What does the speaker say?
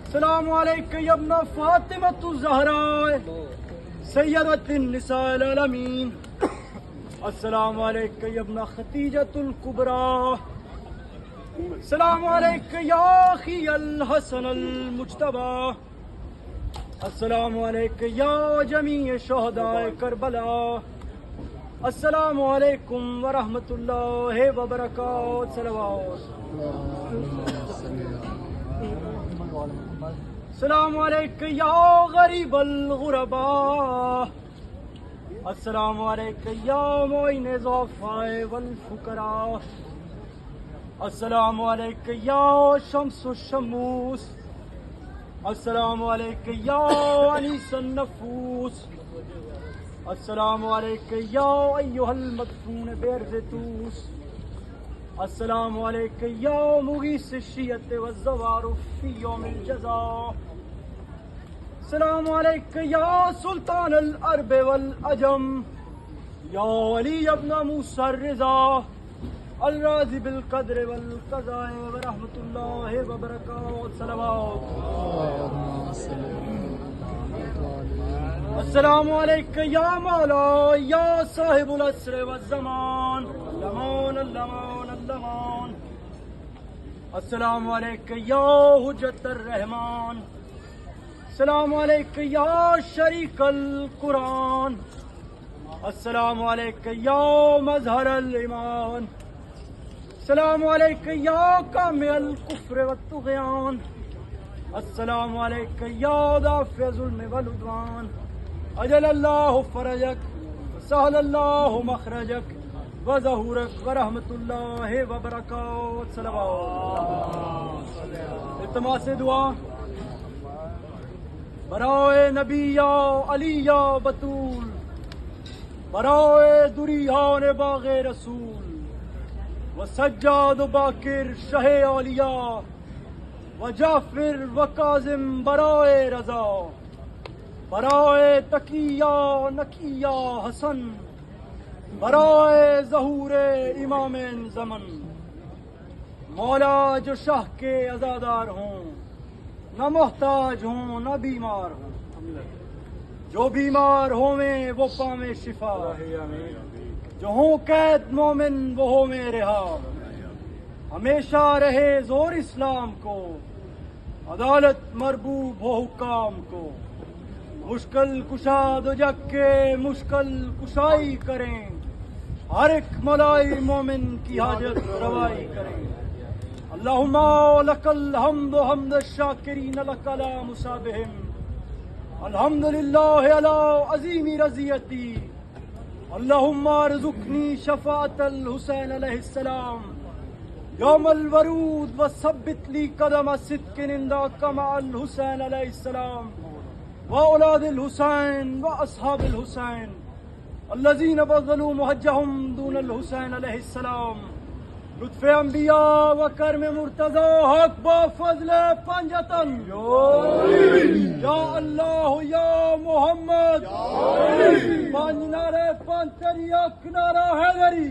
السلام علیکم یا ابن فاطمۃ الزہراء سیدۃ النساء العالمین. السلام علیکم یا ابن خدیجۃ الکبریٰ. السلام علیکم یا اخی الحسن المجتبیٰ. السلام علیکم یا جمیع شہداء کربلا. السلام علیکم ورحمۃ اللہ وبرکاتہ. صلوات. السلام علیکم یا غریب الغرباء. السلام علیکم یا معین ضعفاء والفقراء. السلام علیکم یا شمس الشموس. السلام علیکم یا انیس النفوس. السلام علیکم یا ایہا المدفون بارض طوس. السلام علیکم یا مغیث الشیعۃ والزوارف فی یوم الجزاء. السلام علیکم یا سلطان العرب والعجم یا علی ابن موسیٰ الرضا الراضی بالقدر والقضاء ورحمۃ اللہ وبرکاتہ. صلوات. السلام علیکم یا مولا یا صاحب العصر والزمان اللمان اللمان اللمان. السلام علیکم یا حجت الرحمان. السلام علیکم یا شریک القرآن. السلام علیکم یا مظہر الایمان. السلام علیکم یا کامل الکفر والطغیان. السلام علیکم یا دافع ظلم والعدوان. اجل اللہ فرجک سہل اللہ مخرجک وظہورک ورحمۃ اللہ وبرکاتہ. صلوات. التماس دعا برائے نبی یا علی یا بطول، برائے دریان باغ رسول و سجاد و باکر شہ اولیاء و جعفر و کاظم برائے رضا، برائے تقیہ نقیہ حسن، برائے ظہور امام زمن. مولا جو شاہ کے عزادار ہوں، نہ محتاج ہوں نہ بیمار ہوں، جو بیمار ہوویں وہ پاویں شفا، جو ہوں قید مومن وہ ہوویں رہا. ہمیشہ رہے زور اسلام کو، عدالت مربوب ہو حکام کو. مشکل کشا دو جگ کے مشکل کشائی کریں، ہر ایک ملائی مومن کی حاجت روائی کریں. اللہم لک الحمد حمد الشاکرین لک لا مسابہم. الحمدللہ علی عظیم رضیتی. اللہم ارزقنی شفاعت الحسین علیہ السلام یوم الورود وثبت لی قدم صدق عندک مع الحسین علیہ السلام. وأولاد الحسين وأصحاب الحسين الذين بذلوا مهجهم دون الحسين عليه السلام. لطف انبیاء و کرم مرتضی حق با فضل پنجتن یا اللہ یا محمد پنج نعرے پنج تریاک نعرہ حیدری